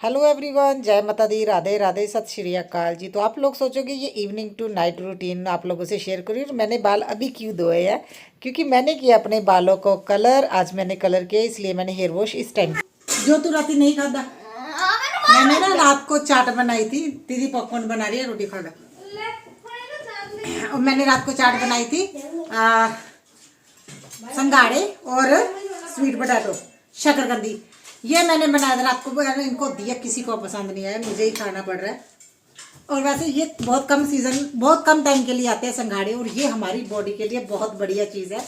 Hello everyone, जय माता दी, राधे राधे, सत श्री अकाल जी। तो आप लोग सोचोगे ये इवनिंग टू नाइट रूटीन आप लोगों से शेयर करूँ। मैंने बाल अभी क्यों धोए हैं? क्योंकि मैंने किया अपने बालों को कलर। आज मैंने कलर किया, इसलिए मैंने हेयर वॉश इस टाइम। जो तू राती नहीं खाता, मैंने ना रात को चाट बनाई थी। दीदी पॉपकॉर्न बना रही है, रोटी खा रहा। और मैंने रात को चाट बनाई थी, संगाड़े और स्वीट पोटैटो, शकरकंदी। ये मैंने बनाया था रात को, इनको दिया, किसी को पसंद नहीं आया, मुझे ही खाना पड़ रहा है। और वैसे ये बहुत कम टाइम के लिए आते हैं संघाड़े, और ये हमारी बॉडी के लिए बहुत बढ़िया चीज़ है।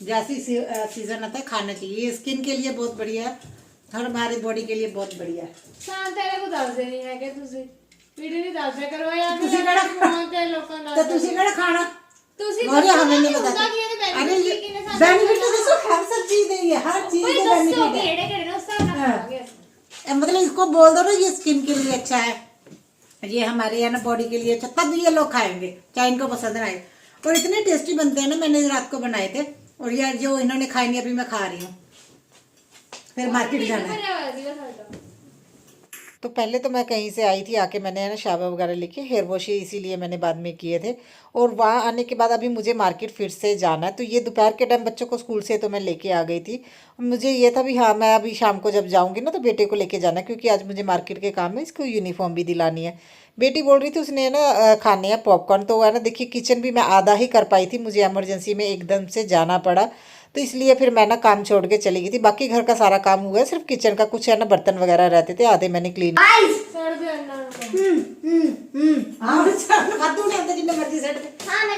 जैसी सीजन आता है खाना चाहिए, ये स्किन के लिए बहुत बढ़िया है और हमारी बॉडी के लिए बहुत बढ़िया है। हमें नहीं बताते। अरे बेनिफिट तो देखो, हर सब चीज है, हर चीज के बेनिफिट है। मतलब इसको बोल दो ना ये स्किन के लिए अच्छा है, ये हमारे है ना बॉडी के लिए अच्छा, तब ये लोग खाएंगे, चाहे इनको पसंद ना आए। और इतने टेस्टी बनते हैं ना, मैंने रात को बनाए थे। और यार जो इन्होंने खाए नहीं, अभी मैं खा रही हूँ, फिर मार्केट जाना है। तो पहले तो मैं कहीं से आई थी, आके मैंने है ना शावर वगैरह लेके हेयर वॉश ही इसीलिए मैंने बाद में किए थे। और वहाँ आने के बाद अभी मुझे मार्केट फिर से जाना है। तो ये दोपहर के टाइम बच्चों को स्कूल से तो मैं लेके आ गई थी। मुझे ये था भी हाँ, मैं अभी शाम को जब जाऊँगी ना तो बेटे को लेके जाना है, क्योंकि आज मुझे मार्केट के काम में इसको यूनिफॉर्म भी दिलानी है। बेटी बोल रही थी उसने ना खाने हैं पॉपकॉर्न, तो है ना देखिए किचन भी मैं आधा ही कर पाई थी, मुझे इमरजेंसी में एकदम से जाना पड़ा, तो इसलिए फिर मैं ना काम छोड़ के चली गई थी। बाकी घर का सारा काम हुआ है, सिर्फ किचन का कुछ है ना बर्तन वगैरह रहते थे, आधे मैंने क्लीन।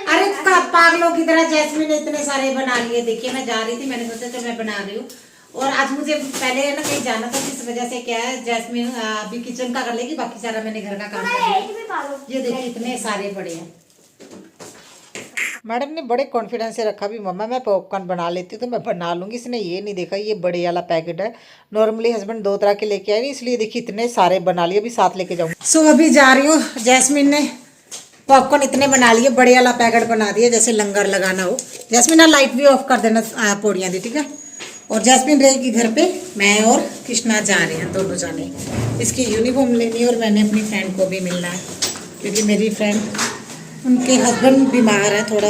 अरे पागलों की तरह जैस्मिन ने इतने सारे बना लिए। देखिए मैं जा रही थी, मैंने सोचा तो मैं बना रही हूँ। और आज मुझे पहले है ना कहीं जाना था, इस वजह से क्या है, जैस्मिन अभी किचन का कर लेगी, बाकी सारा मैंने घर का काम कर लिया। ये देखिए इतने सारे पड़े हैं। मैडम ने बड़े कॉन्फिडेंस से रखा भी मम्मा मैं पॉपकॉर्न बना लेती हूँ तो मैं बना लूँगी। इसने ये नहीं देखा ये बड़े वाला पैकेट है। नॉर्मली हस्बैंड 2 तरह के लेके आए, इसलिए देखिए इतने सारे बना लिए, अभी साथ लेके जाऊँगी। सो अभी जा रही हूँ। जैस्मिन ने पॉपकॉर्न इतने बना लिए, बड़े वाला पैकेट बना दिया, जैसे लंगर लगाना हो। जैस्मिन लाइट भी ऑफ कर देना पौड़ियाँ दी, ठीक है। और जैस्मिन रहेगी घर पे, मैं और कृष्णा जा रहे हैं, दोनों जाने। इसकी यूनिफॉर्म लेनी है और मैंने अपनी फ्रेंड को भी मिलना है, क्योंकि मेरी फ्रेंड, उनके हस्बैंड बीमार है थोड़ा,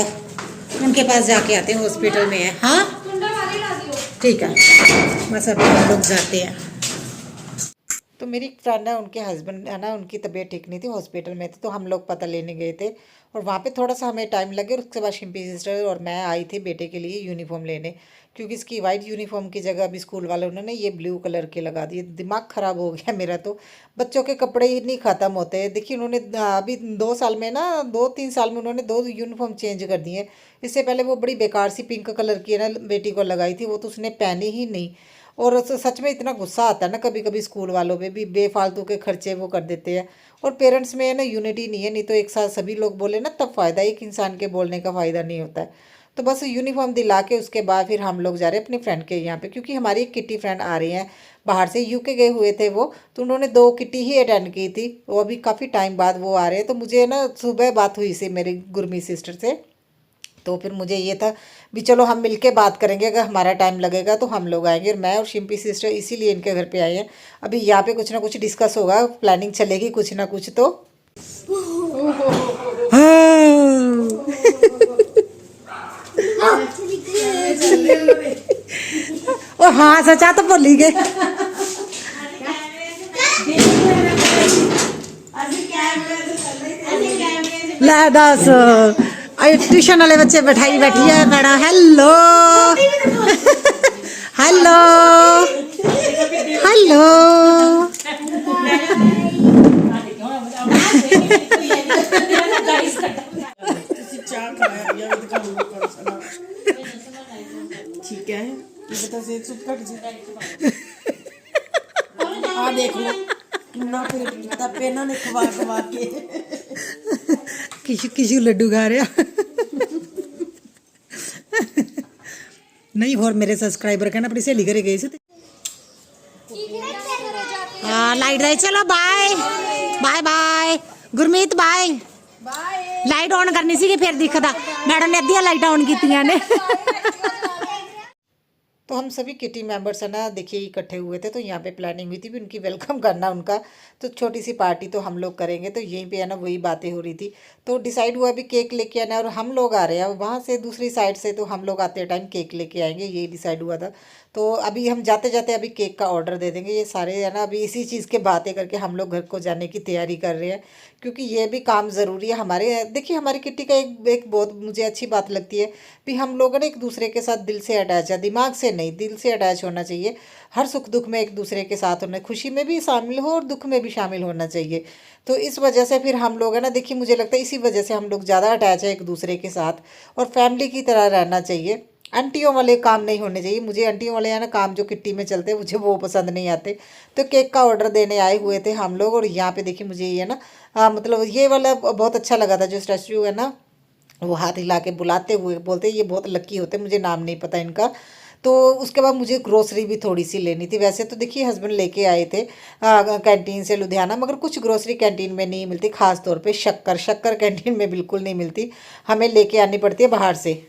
उनके पास जाके आते हैं, हॉस्पिटल में है। हाँ ठीक है, बस अभी हम लोग जाते हैं। तो मेरी एक फ्रेंड है, उनके हस्बैंड है ना, उनकी तबीयत ठीक नहीं थी, हॉस्पिटल में थे, तो हम लोग पता लेने गए थे। और वहाँ पे थोड़ा सा हमें टाइम लगे, और उसके बाद शिम्पी सिस्टर और मैं आई थी बेटे के लिए यूनिफॉर्म लेने, क्योंकि इसकी वाइट यूनिफॉर्म की जगह अभी स्कूल वाले उन्होंने ये ब्लू कलर के लगा दिए। दिमाग ख़राब हो गया मेरा, तो बच्चों के कपड़े ही नहीं ख़त्म होते। देखिए उन्होंने अभी 2 साल में ना, 2-3 साल में उन्होंने 2 यूनिफॉर्म चेंज कर दी है। इससे पहले वो बड़ी बेकार सी पिंक कलर की है ना बेटी को लगाई थी, वो तो उसने पहनी ही नहीं। और सच में इतना गुस्सा आता है ना कभी कभी स्कूल वालों पे भी, बेफालतू के खर्चे वो कर देते हैं। और पेरेंट्स में है ना यूनिटी नहीं है, नहीं तो एक साथ सभी लोग बोले ना तब फ़ायदा, एक इंसान के बोलने का फ़ायदा नहीं होता है। तो बस यूनिफॉर्म दिला के उसके बाद फिर हम लोग जा रहे हैं अपनी फ्रेंड के यहाँ पे, क्योंकि हमारी एक किट्टी फ्रेंड आ रही हैं बाहर से, यूके गए हुए थे वो, तो उन्होंने 2 किट्टी ही अटेंड की थी। वो अभी काफ़ी टाइम बाद वो आ रहे हैं, तो मुझे ना सुबह बात हुई से मेरी गुरमी सिस्टर से, तो फिर मुझे ये था भी चलो हम मिलके बात करेंगे, अगर हमारा टाइम लगेगा तो हम लोग आएंगे। और मैं और शिम्पी सिस्टर इसीलिए इनके घर पे आए हैं। अभी यहाँ पे कुछ ना कुछ डिस्कस होगा, प्लानिंग चलेगी कुछ ना कुछ। तो ओ हाँ सचा तो भूल ही गए। ला दस ट्यूशन वाले बच्चे बैठाई बैठी है मैडम। Hello hello hello. ठीक है, बता से चुप कर जी। आ देख लो कितना पेट तपे ना ने खवा खवा के। किशु किशु लड्डू खा रहा। नहीं और मेरे सब्सक्राइबर का ना अपनी सहेली करे गए थे। हाँ लाइट रही, चलो bye bye bye Gurmeet bye. Light on करनी सी फिर दिखता, मैडम ने अद्धियां लाइट ऑन की ने। तो हम सभी किटी मेंबर्स है ना देखिए इकट्ठे हुए थे, तो यहाँ पे प्लानिंग हुई थी भी उनकी वेलकम करना उनका, तो छोटी सी पार्टी तो हम लोग करेंगे, तो यहीं पे है ना वही बातें हो रही थी। तो डिसाइड हुआ अभी केक लेके आना, और हम लोग आ रहे हैं वहाँ से दूसरी साइड से, तो हम लोग आते टाइम केक लेके आएंगे, यही डिसाइड हुआ था। तो अभी हम जाते जाते अभी केक का ऑर्डर दे देंगे। ये सारे है ना अभी इसी चीज़ के बातें करके हम लोग घर को जाने की तैयारी कर रहे हैं, क्योंकि ये भी काम ज़रूरी है हमारे। देखिए हमारी किट्टी का एक बहुत मुझे अच्छी बात लगती है भी हम लोग ना एक दूसरे के साथ दिल से अटैच है, दिमाग से नहीं, दिल से अटैच होना चाहिए। हर सुख दुख में एक दूसरे के साथ होना, खुशी में भी शामिल हो और दुख में भी शामिल होना चाहिए। तो इस वजह से फिर हम लोग है ना देखिए मुझे लगता है इसी वजह से हम लोग ज़्यादा अटैच है एक दूसरे के साथ, और फैमिली की तरह रहना चाहिए। आंटियों वाले काम नहीं होने चाहिए। मुझे आंटियों वाले है ना काम जो किट्टी में चलते हैं मुझे वो पसंद नहीं आते। तो केक का ऑर्डर देने आए हुए थे हम लोग, और यहाँ पे देखिए मुझे ये ना मतलब ये वाला बहुत अच्छा लगा था जो स्टैचू है ना, वो हाथ हिला के बुलाते हुए बोलते ये बहुत लकी होते, मुझे नाम नहीं पता इनका। तो उसके बाद मुझे ग्रोसरी भी थोड़ी सी लेनी थी। वैसे तो देखिए हस्बैंड लेके आए थे कैंटीन से लुधियाना, मगर कुछ ग्रोसरी कैंटीन में नहीं मिलती, खास तौर पे शक्कर कैंटीन में बिल्कुल नहीं मिलती, हमें लेके आनी पड़ती है बाहर से।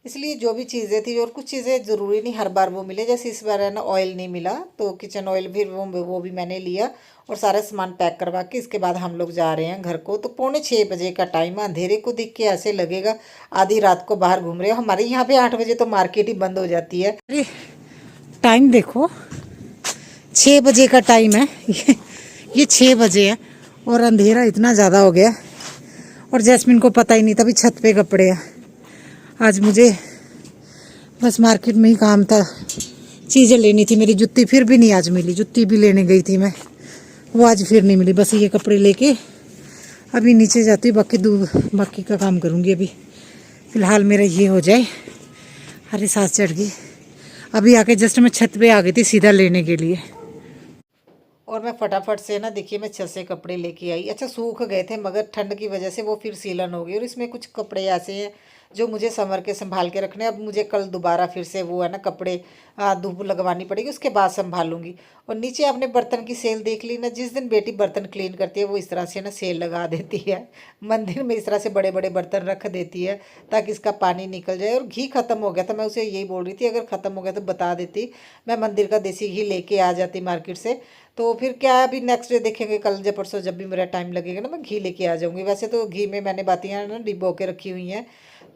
इसलिए जो भी चीज़ें थी, और कुछ चीज़ें ज़रूरी नहीं हर बार वो मिले, जैसे इस बार है ना ऑयल नहीं मिला, तो किचन ऑयल फिर वो भी मैंने लिया, और सारा सामान पैक करवा के इसके बाद हम लोग जा रहे हैं घर को। तो 5:45 का टाइम है, अंधेरे को देख के ऐसे लगेगा आधी रात को बाहर घूम रहे हो। हमारे यहाँ पे 8 बजे तो मार्केट ही बंद हो जाती है। अरे टाइम देखो 6 बजे का टाइम है, ये 6 बजे है और अंधेरा इतना ज़्यादा हो गया, और जैस्मिन को पता ही नहीं था भी छत पे कपड़े हैं। आज मुझे बस मार्केट में ही काम था, चीज़ें लेनी थी, मेरी जुत्ती फिर भी नहीं आज मिली, जुत्ती भी लेने गई थी मैं, वो आज फिर नहीं मिली। बस ये कपड़े लेके अभी नीचे जाती हूँ, बाकी का काम करूँगी। अभी फ़िलहाल मेरा ये हो जाए। अरे सांस चढ़ गई, अभी आके जस्ट मैं छत पे आ गई थी सीधा लेने के लिए, और मैं फटाफट से ना देखिए मैं छत से कपड़े लेके आई। अच्छा सूख गए थे, मगर ठंड की वजह से वो फिर सीलन हो गई, और इसमें कुछ कपड़े ऐसे हैं जो मुझे समर के संभाल के रखने। अब मुझे कल दोबारा फिर से वो है ना कपड़े धूप लगवानी पड़ेगी, उसके बाद संभालूंगी। और नीचे आपने बर्तन की सेल देख ली ना, जिस दिन बेटी बर्तन क्लीन करती है वो इस तरह से ना सेल लगा देती है, मंदिर में इस तरह से बड़े बड़े बर्तन रख देती है ताकि इसका पानी निकल जाए। और घी खत्म हो गया था, मैं उसे यही बोल रही थी अगर ख़त्म हो गया तो बता देती, मैं मंदिर का देसी घी लेके आ जाती मार्केट से। तो फिर क्या है अभी नेक्स्ट डे देखेंगे, कल जब परसों जब भी मेरा टाइम लगेगा ना मैं घी लेके आ जाऊंगी। वैसे तो घी में मैंने बातियाँ ना डिबो के रखी हुई हैं।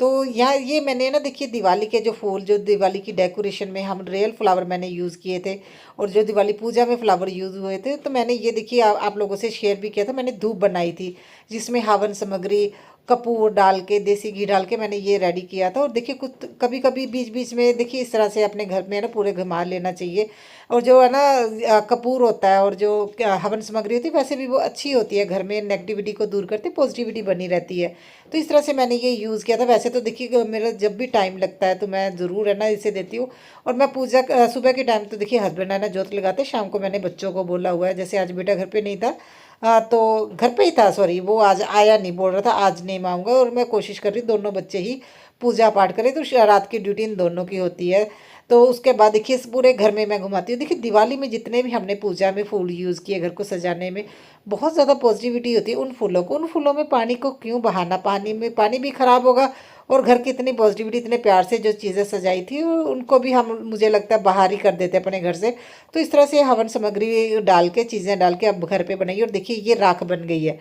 तो यहाँ ये मैंने ना देखिए दिवाली के जो फूल, जो दिवाली की डेकोरेशन में हम रियल फ्लावर मैंने यूज़ किए थे, और जो दिवाली पूजा में फ्लावर यूज़ हुए थे, तो मैंने ये देखिए आप लोगों से शेयर भी किया था। मैंने धूप बनाई थी जिसमें हवन सामग्री कपूर डाल के देसी घी डाल के मैंने ये रेडी किया था। और देखिए कुछ कभी कभी बीच बीच में देखिए इस तरह से अपने घर में ना पूरे घुमा लेना चाहिए। और जो है ना कपूर होता है और जो हवन सामग्री होती है वैसे भी वो अच्छी होती है, घर में नेगेटिविटी को दूर करते, पॉजिटिविटी बनी रहती है। तो इस तरह से मैंने ये यूज़ किया था। वैसे तो देखिए मेरा जब भी टाइम लगता है तो मैं ज़रूर है ना इसे देती हूँ। और मैं पूजा सुबह के टाइम तो देखिए हस्बैंड है ना जोत लगाते, शाम को मैंने बच्चों को बोला हुआ है, जैसे आज बेटा घर पे नहीं था तो घर पे ही था, सॉरी वो आज आया नहीं, बोल रहा था आज नहीं मैं आऊँगा। और मैं कोशिश कर रही दोनों बच्चे ही पूजा पाठ करें, तो रात की ड्यूटी इन दोनों की होती है। तो उसके बाद देखिए इस पूरे घर में मैं घुमाती हूँ। देखिए दिवाली में जितने भी हमने पूजा में फूल यूज़ किए घर को सजाने में, बहुत ज़्यादा पॉजिटिविटी होती है उन फूलों को। उन फूलों में पानी को क्यों बहाना, पानी में पानी भी ख़राब होगा, और घर की इतनी पॉजिटिविटी इतने प्यार से जो चीज़ें सजाई थी उनको भी हम मुझे लगता है बाहर ही कर देते अपने घर से। तो इस तरह से हवन सामग्री डाल के चीज़ें डाल के अब घर पे बनाइए। और देखिए ये राख बन गई है।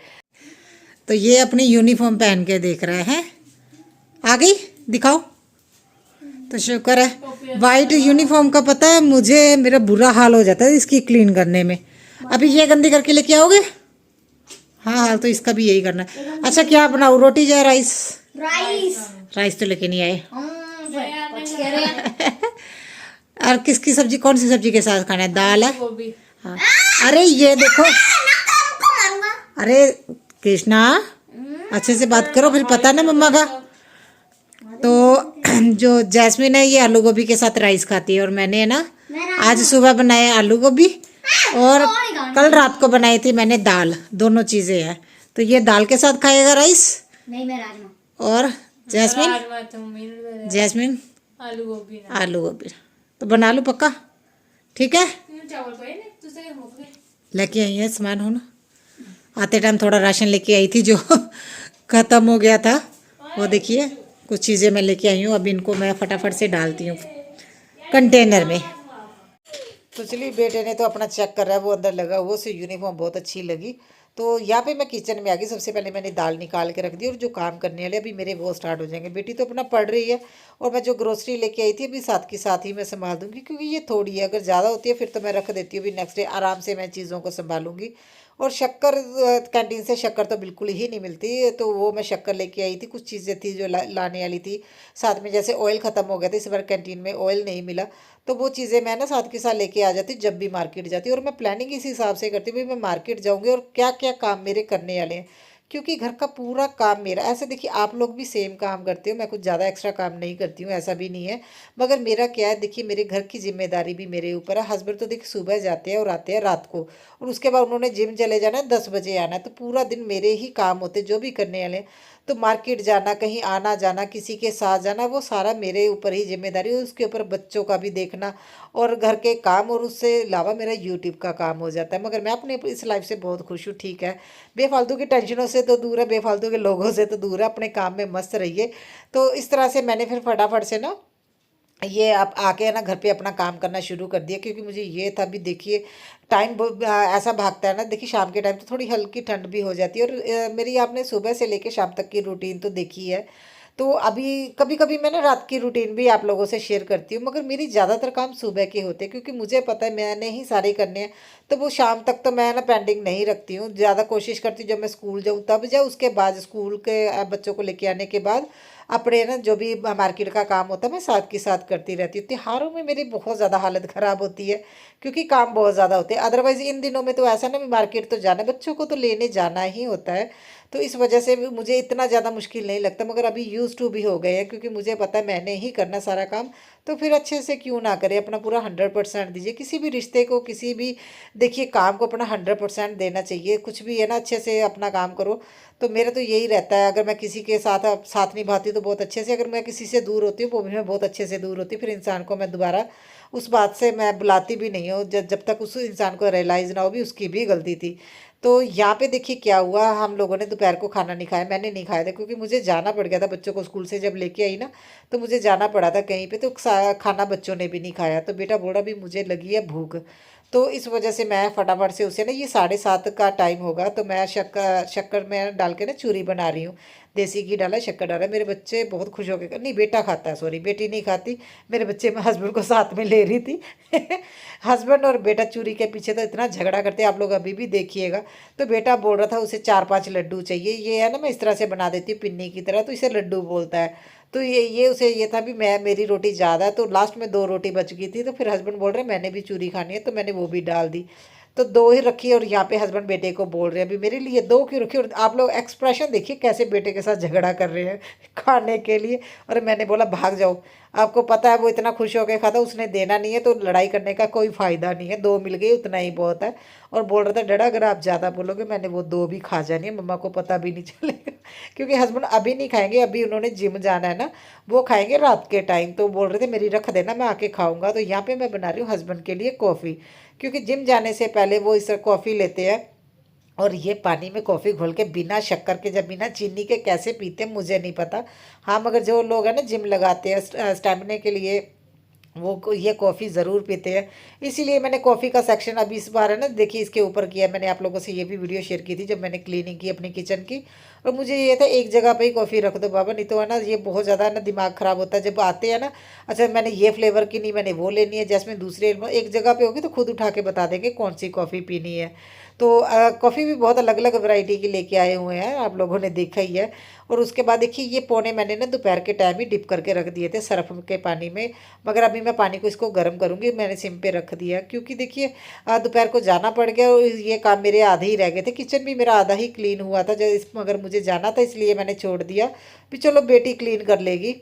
तो ये अपनी यूनिफॉर्म पहन के देख रहे हैं, आ गई दिखाओ, तो शुक्र है। वाइट यूनिफॉर्म का पता है मुझे, मेरा बुरा हाल हो जाता है इसकी क्लीन करने में। अभी ये गंदी करके लेके आओगे? हाँ हाँ, तो इसका भी यही करना है। अच्छा क्या बनाऊँ, रोटी या राइस? राइस तो लेके नहीं आए। और किसकी सब्जी, कौन सी सब्जी के साथ खाना है? दाल है। हाँ। अरे ये देखो, अरे कृष्णा अच्छे से बात करो, फिर पता ना मम्मा का। तो जो जैस्मिन है ये आलू गोभी के साथ राइस खाती है, और मैंने ना आज सुबह बनाया आलू गोभी, और कल रात को बनाई थी मैंने दाल, दोनों चीज़ें हैं। तो ये दाल के साथ खाएगा राइस, नहीं मैं राजमा। और जैस्मिन आलू गोभी तो बना लो पक्का, ठीक है? लेके आई है सामान, हो ना आते टाइम थोड़ा राशन लेके आई थी जो ख़त्म हो गया था, वो देखिए कुछ चीज़ें मैं लेके आई हूँ। अब इनको मैं फटाफट से डालती हूँ कंटेनर में। तो चलिए बेटे ने तो अपना चेक कर रहा है, वो अंदर लगा वो से यूनिफॉर्म बहुत अच्छी लगी। तो यहाँ पे मैं किचन में आ गई। सबसे पहले मैंने दाल निकाल के रख दी और जो काम करने वाले अभी मेरे वो स्टार्ट हो जाएंगे। बेटी तो अपना पढ़ रही है और मैं जो ग्रोसरी लेके आई थी अभी साथ के साथ ही मैं संभाल दूंगी, क्योंकि ये थोड़ी है, अगर ज़्यादा होती है फिर तो मैं रख देती हूँ, अभी नेक्स्ट डे आराम से मैं चीज़ों को संभालूंगी। और शक्कर कैंटीन से शक्कर तो बिल्कुल ही नहीं मिलती, तो वो मैं शक्कर लेके आई थी। कुछ चीज़ें थी जो लाने वाली थी साथ में, जैसे ऑयल ख़त्म हो गया था इस बार कैंटीन में ऑयल नहीं मिला, तो वो चीज़ें मैं ना साथ के साथ लेके आ जाती जब भी मार्केट जाती। और मैं प्लानिंग इस हिसाब से करती हूँ भाई मैं मार्केट जाऊँगी और क्या क्या काम मेरे करने वाले हैं, क्योंकि घर का पूरा काम मेरा। ऐसे देखिए आप लोग भी सेम काम करते हो, मैं कुछ ज़्यादा एक्स्ट्रा काम नहीं करती हूँ, ऐसा भी नहीं है। मगर मेरा क्या है, देखिए मेरे घर की जिम्मेदारी भी मेरे ऊपर है। हस्बैंड तो देखिए सुबह जाते हैं और आते हैं रात को, और उसके बाद उन्होंने जिम चले जाना है, 10 बजे आना है, तो पूरा दिन मेरे ही काम होते जो भी करने वाले हैं। तो मार्केट जाना, कहीं आना जाना, किसी के साथ जाना, वो सारा मेरे ऊपर ही जिम्मेदारी है। उसके ऊपर बच्चों का भी देखना और घर के काम, और उससे अलावा मेरा यूट्यूब का काम हो जाता है। मगर मैं अपने इस लाइफ से बहुत खुश हूँ। ठीक है, बेफालतू की टेंशनों से तो दूर है, बेफालतू के लोगों से तो दूर है, अपने काम में मस्त रहिए। तो इस तरह से मैंने फिर फटाफट से ना ये आप आके है ना घर पे अपना काम करना शुरू कर दिया, क्योंकि मुझे ये था भी देखिए टाइम ऐसा भागता है ना। देखिए शाम के टाइम तो थोड़ी हल्की ठंड भी हो जाती है, और मेरी आपने सुबह से लेके शाम तक की रूटीन तो देखी है। तो अभी कभी कभी मैं ना रात की रूटीन भी आप लोगों से शेयर करती हूँ, मगर मेरी ज़्यादातर काम सुबह के होते हैं, क्योंकि मुझे पता है मैंने ही सारे करने हैं। तो वो शाम तक तो मैं ना पेंडिंग नहीं रखती हूँ, ज़्यादा कोशिश करती हूँ जब मैं स्कूल जाऊँ तब जाऊँ, उसके बाद स्कूल के बच्चों को लेके आने के बाद अपने ना जो भी मार्केट का काम होता है मैं साथ के साथ करती रहती हूँ। त्योहारों में मेरी बहुत ज़्यादा हालत ख़राब होती है, क्योंकि काम बहुत ज़्यादा होते हैं। अदरवाइज़ इन दिनों में तो ऐसा ना, मार्केट तो जाना, बच्चों को तो लेने जाना ही होता है, तो इस वजह से भी मुझे इतना ज़्यादा मुश्किल नहीं लगता। मगर अभी यूज़ टू भी हो गए हैं, क्योंकि मुझे पता है मैंने ही करना सारा काम, तो फिर अच्छे से क्यों ना करें, अपना पूरा 100% दीजिए किसी भी रिश्ते को, किसी भी देखिए काम को अपना 100% देना चाहिए। कुछ भी है ना, अच्छे से अपना काम करो। तो मेरा तो यही रहता है, अगर मैं किसी के साथ साथ निभाती हूँ तो बहुत अच्छे से, अगर मैं किसी से दूर होती हूँ वो भी मैं बहुत अच्छे से दूर होती हूँ, फिर इंसान को मैं दोबारा उस बात से मैं बुलाती भी नहीं हूँ, जब तक उस इंसान को रियलाइज़ ना हो भी उसकी भी गलती थी। तो यहाँ पे देखिए क्या हुआ, हम लोगों ने दोपहर को खाना नहीं खाया, मैंने नहीं खाया था, क्योंकि मुझे जाना पड़ गया था बच्चों को स्कूल से जब लेके आई ना, तो मुझे जाना पड़ा था कहीं पे, तो खाना बच्चों ने भी नहीं खाया। तो बेटा बोल रहा भी मुझे लगी है भूख, तो इस वजह से मैं फटाफट से उसे ना, ये 7:30 का टाइम होगा, तो मैं शक्कर शक्कर में डाल के ना चूरी बना रही हूँ। देसी घी डाला, शक्कर डाला, मेरे बच्चे बहुत खुश हो गए। नहीं बेटा खाता है, सॉरी बेटी नहीं खाती, मेरे बच्चे मैं हस्बैंड को साथ में ले रही थी हस्बैंड और बेटा चूरी के पीछे तो इतना झगड़ा करते हैं, आप लोग अभी भी देखिएगा। तो बेटा बोल रहा था उसे 4-5 लड्डू चाहिए, ये है ना मैं इस तरह से बना देती हूँ पिन्नी की तरह, तो इसे लड्डू बोलता है। तो ये उसे ये था भी मैं, मेरी रोटी ज़्यादा है, तो लास्ट में 2 रोटी बच गई थी, तो फिर हस्बैंड बोल रहे मैंने भी चूरी खानी है, तो मैंने वो भी डाल दी। तो 2 ही रखी, और यहाँ पे हस्बैंड बेटे को बोल रहे हैं अभी मेरे लिए 2 क्यों रखी, और आप लोग एक्सप्रेशन देखिए कैसे बेटे के साथ झगड़ा कर रहे हैं खाने के लिए। और मैंने बोला भाग जाओ, आपको पता है वो इतना खुश होकर खाता, उसने देना नहीं है, तो लड़ाई करने का कोई फ़ायदा नहीं है, 2 मिल गई उतना ही बहुत है। और बोल रहा था डैडा अगर आप ज़्यादा बोलोगे मैंने वो 2 भी खा जानी है, मम्मा को पता भी नहीं चलेगा क्योंकि हस्बैंड अभी नहीं खाएंगे, अभी उन्होंने जिम जाना है ना, वो खाएंगे रात के टाइम। तो बोल रहे थे मेरी रख देना मैं आके खाऊंगा। तो यहाँ पे मैं बना रही हूँ हस्बैंड के लिए कॉफ़ी, क्योंकि जिम जाने से पहले वो इस कॉफ़ी लेते हैं, और ये पानी में कॉफ़ी घोल के बिना शक्कर के, जब बिना चीनी के कैसे पीते हैं मुझे नहीं पता। हाँ मगर जो लोग हैं ना जिम लगाते हैं स्टैमिना के लिए, वो ये कॉफ़ी ज़रूर पीते हैं। इसीलिए मैंने कॉफ़ी का सेक्शन अभी इस बार है ना देखिए इसके ऊपर किया। मैंने आप लोगों से ये भी वीडियो शेयर की थी जब मैंने क्लीनिंग की अपनी किचन की, और मुझे ये था एक जगह पे ही कॉफ़ी रख दो बाबा, नहीं तो है ना ये बहुत ज़्यादा ना दिमाग ख़राब होता है जब आते हैं ना। अच्छा मैंने ये फ्लेवर की नहीं, मैंने वो लेनी है, जैस्मिन दूसरे एक जगह पे होगी तो खुद उठा के बता देंगे कौन सी कॉफ़ी पीनी है। तो कॉफ़ी भी बहुत अलग अलग वैरायटी की लेके आए हुए हैं, आप लोगों ने देखा ही है। और उसके बाद देखिए ये पौने मैंने ना दोपहर के टाइम ही डिप करके रख दिए थे सर्फ के पानी में, मगर अभी मैं पानी को इसको गर्म करूँगी, मैंने सिम पे रख दिया, क्योंकि देखिए दोपहर को जाना पड़ गया और ये काम मेरे आधे ही रह गए थे। किचन भी मेरा आधा ही क्लीन हुआ था जब मगर मुझे जाना था इसलिए मैंने छोड़ दिया भी चलो बेटी क्लीन कर लेगी।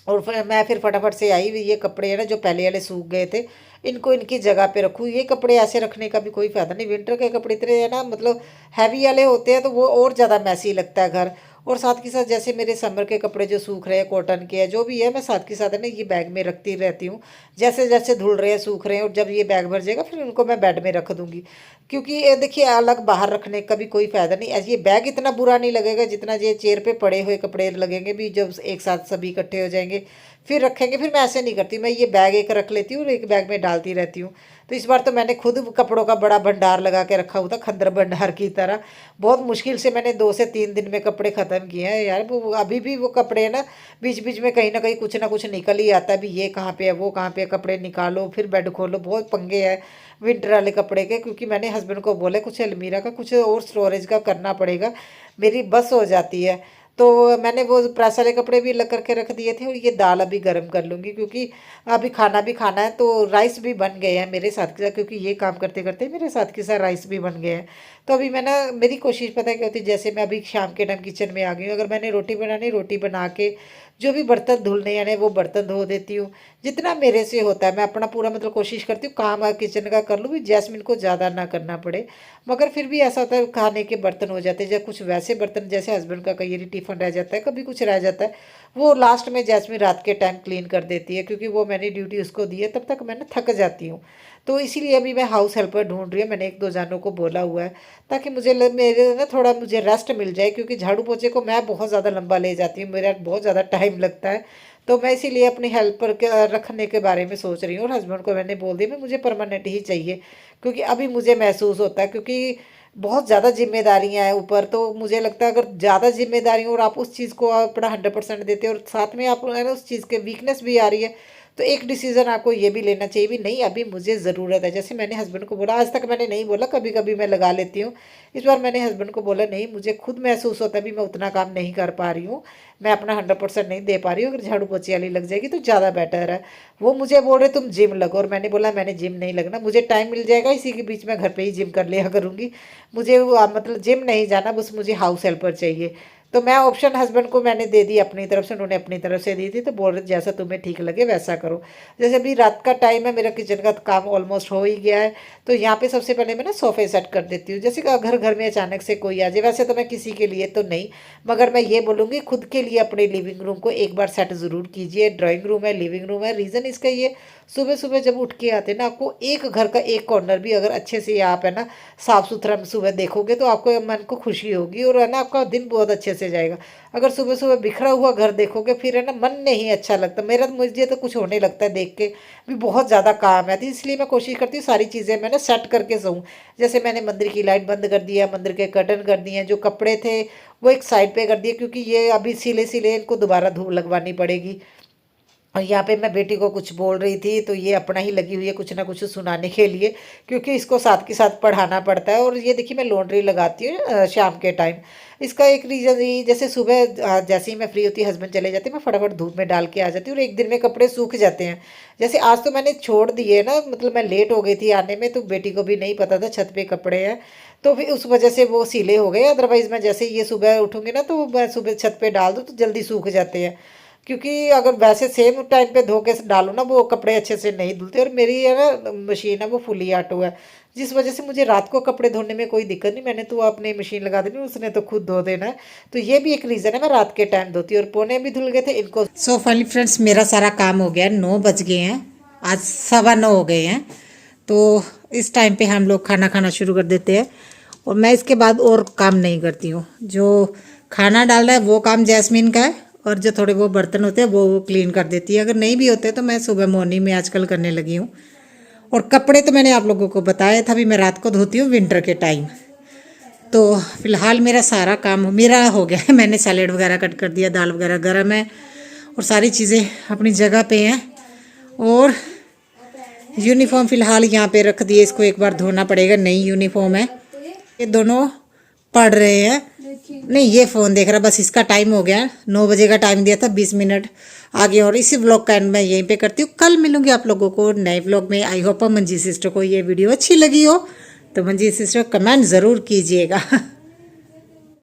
और फिर मैं फटाफट से आई, ये कपड़े है ना जो पहले वाले सूख गए थे इनको इनकी जगह पे रखूँ। ये कपड़े ऐसे रखने का भी कोई फ़ायदा नहीं, विंटर के कपड़े इतने है ना मतलब हैवी वाले होते हैं तो वो और ज़्यादा मैसी लगता है घर। और साथ के साथ जैसे मेरे समर के कपड़े जो सूख रहे हैं कॉटन के है जो भी है, मैं साथ के साथ है ना ये बैग में रखती रहती हूँ, जैसे जैसे धुल रहे हैं सूख रहे हैं, और जब ये बैग भर जाएगा फिर उनको मैं बेड में रख दूँगी। क्योंकि ये देखिए अलग बाहर रखने का भी कोई फ़ायदा नहीं। ऐसे ये बैग इतना बुरा नहीं लगेगा जितना ये चेयर पे पड़े हुए कपड़े लगेंगे भी, जब एक साथ सभी इकट्ठे हो जाएंगे फिर रखेंगे। फिर मैं ऐसे नहीं करती, मैं ये बैग एक रख लेती हूँ और एक बैग में डालती रहती हूँ। तो इस बार तो मैंने खुद कपड़ों का बड़ा भंडार लगा के रखा हुआ था, खंडर भंडार की तरह। बहुत मुश्किल से मैंने 2 से 3 दिन में कपड़े ख़त्म किए हैं यार। वो अभी भी वो कपड़े ना बीच बीच में कहीं ना कुछ निकल ही आता है भी, ये कहाँ पे है वो कहाँ पे है, कपड़े निकालो फिर बेड खोलो, बहुत पंगे हैं विंटर वाले कपड़े के। क्योंकि मैंने हस्बैंड को बोला कुछ अलमीरा का कुछ और स्टोरेज का करना पड़ेगा, मेरी बस हो जाती है। तो मैंने वो प्रेस वाले कपड़े भी अलग करके रख दिए थे। और ये दाल अभी गर्म कर लूँगी क्योंकि अभी खाना भी खाना है। तो राइस भी बन गए हैं मेरे साथ के साथ, क्योंकि ये काम करते करते मेरे साथ के साथ राइस भी बन गए हैं। तो अभी मैं ना, मेरी कोशिश पता है क्या होती है, जैसे मैं अभी शाम के टाइम किचन में आ गई हूँ, अगर मैंने रोटी बनानी, रोटी बना के जो भी बर्तन धुलने यानी वो बर्तन धो देती हूँ। जितना मेरे से होता है मैं अपना पूरा मतलब कोशिश करती हूँ काम किचन का कर लूँ भी, जैस्मिन को ज़्यादा ना करना पड़े। मगर फिर भी ऐसा होता है खाने के बर्तन हो जाते हैं, या कुछ वैसे बर्तन जैसे हस्बैंड का कई टिफ़िन रह जाता है, कभी कुछ रह जाता है, वो लास्ट में जैस्मिन रात के टाइम क्लीन कर देती है। क्योंकि वो मैंने ड्यूटी उसको दी है, तब तक मैं ना थक जाती हूँ। तो इसीलिए अभी मैं हाउस हेल्पर ढूंढ रही हूँ, मैंने 1-2 जानों को बोला हुआ है, ताकि मेरे ना थोड़ा मुझे रेस्ट मिल जाए। क्योंकि झाड़ू पोछे को मैं बहुत ज़्यादा लंबा ले जाती हूँ, मेरा बहुत ज़्यादा टाइम लगता है। तो मैं इसीलिए अपनी हेल्पर के रखने के बारे में सोच रही हूँ। और हस्बैंड को मैंने बोल दिया मैं मुझे परमानेंट ही चाहिए, क्योंकि अभी मुझे महसूस होता है क्योंकि बहुत ज़्यादा जिम्मेदारियां हैं ऊपर। तो मुझे लगता है अगर ज़्यादा जिम्मेदारी और आप उस चीज़ को अपना 100% देते हो और साथ में आप है ना उस चीज़ के वीकनेस भी आ रही है, तो एक डिसीज़न आपको ये भी लेना चाहिए भी नहीं अभी मुझे ज़रूरत है। जैसे मैंने हस्बैंड को बोला, आज तक मैंने नहीं बोला, कभी कभी मैं लगा लेती हूँ। इस बार मैंने हस्बैंड को बोला नहीं, मुझे खुद महसूस होता है भी मैं उतना काम नहीं कर पा रही हूँ, मैं अपना 100% नहीं दे पा रही हूँ। अगर झाड़ू पोछे वाली लग जाएगी तो ज़्यादा बेटर है। वो मुझे बोल रहे तुम जिम लगो, और मैंने बोला मैंने जिम नहीं लगना, मुझे टाइम मिल जाएगा इसी के बीच में घर पे ही जिम कर लिया करूँगी। मुझे मतलब जिम नहीं जाना, बस मुझे हाउस हेल्पर चाहिए। तो मैं ऑप्शन हस्बैंड को मैंने दे दी अपनी तरफ से, उन्होंने अपनी तरफ से दी थी। तो बोल रहे जैसा तुम्हें ठीक लगे वैसा करो। जैसे अभी रात का टाइम है, मेरा किचन का काम ऑलमोस्ट हो ही गया है। तो यहाँ पे सबसे पहले मैं ना सोफे सेट कर देती हूँ, जैसे कि घर घर में अचानक से कोई आ जाए। वैसे तो मैं किसी के लिए तो नहीं, मगर मैं ये बोलूँगी खुद के लिए अपने लिविंग रूम को एक बार सेट ज़रूर कीजिए। ड्राइंग रूम है, लिविंग रूम है, रीज़न इसका ये, सुबह सुबह जब उठ के आते हैं ना, आपको एक घर का एक कॉर्नर भी अगर अच्छे से आप है ना साफ़ सुथरा सुबह देखोगे तो आपको मन को खुशी होगी, और है ना आपका दिन बहुत अच्छे से जाएगा। अगर सुबह सुबह बिखरा हुआ घर देखोगे फिर है ना मन नहीं अच्छा लगता। मुझे तो कुछ होने लगता है देख के भी, बहुत ज़्यादा काम है। तो इसलिए मैं कोशिश करती हूँ सारी चीज़ें मैं ना सेट करके सोऊं। जैसे मैंने मंदिर की लाइट बंद कर दी है, मंदिर के कर्टन कर दिए हैं, जो कपड़े थे वो एक साइड पे कर दिए, क्योंकि ये अभी सिले सिले इनको दोबारा धूप लगवानी पड़ेगी। और यहाँ पे मैं बेटी को कुछ बोल रही थी तो ये अपना ही लगी हुई है कुछ ना कुछ सुनाने के लिए, क्योंकि इसको साथ के साथ पढ़ाना पड़ता है। और ये देखिए मैं लॉन्ड्री लगाती हूँ शाम के टाइम। इसका एक रीज़न ये, जैसे सुबह जैसे ही मैं फ्री होती हस्बैंड चले जाते हैं, मैं फटाफट धूप में डाल के आ जाती हूँ और एक दिन में कपड़े सूख जाते हैं। जैसे आज तो मैंने छोड़ दिए ना, मतलब मैं लेट हो गई थी आने में, तो बेटी को भी नहीं पता था छत पे कपड़े हैं, तो फिर उस वजह से वो सीले हो गए। अदरवाइज़ मैं जैसे ये सुबह उठूँगी ना तो मैं सुबह छत पे डाल दूँ तो जल्दी सूख जाते हैं। क्योंकि अगर वैसे सेम टाइम पे धो के डालो ना वो कपड़े अच्छे से नहीं धुलते। और मेरी है ना मशीन है वो फुली ऑटो है, जिस वजह से मुझे रात को कपड़े धोने में कोई दिक्कत नहीं। मैंने तो अपनी मशीन लगा देनी, उसने तो खुद धो देना है। तो ये भी एक रीज़न है मैं रात के टाइम धोती हूँ। और पोने भी धुल गए थे इनको। सो फाइनली फ्रेंड्स मेरा सारा काम हो गया, 9 बज गए हैं, आज 9:15 हो गए हैं। तो इस टाइम पे हम लोग खाना खाना शुरू कर देते हैं, और मैं इसके बाद और काम नहीं करती हूँ। जो खाना डाल रहा है वो काम जैस्मीन का है, और जो थोड़े वो बर्तन होते हैं वो क्लीन कर देती है। अगर नहीं भी होते तो मैं सुबह मॉर्निंग में आजकल करने लगी हूँ। और कपड़े तो मैंने आप लोगों को बताया था भी, मैं रात को धोती हूँ विंटर के टाइम। तो फिलहाल मेरा सारा काम मेरा हो गया है। मैंने सैलेड वगैरह कट कर दिया, दाल वगैरह गर्म है, और सारी चीज़ें अपनी जगह पे हैं। और यूनिफॉर्म फ़िलहाल यहाँ पे रख दिए, इसको एक बार धोना पड़ेगा, नई यूनिफॉर्म है। ये दोनों पढ़ रहे हैं, नहीं ये फ़ोन देख रहा, बस इसका टाइम हो गया। 9 बजे का टाइम दिया था, 20 मिनट आगे। और इसी व्लॉग का एंड मैं यहीं पे करती हूँ। कल मिलूंगी आप लोगों को नए व्लॉग में। आई होप मंजी सिस्टर को ये वीडियो अच्छी लगी हो, तो मंजी सिस्टर कमेंट ज़रूर कीजिएगा।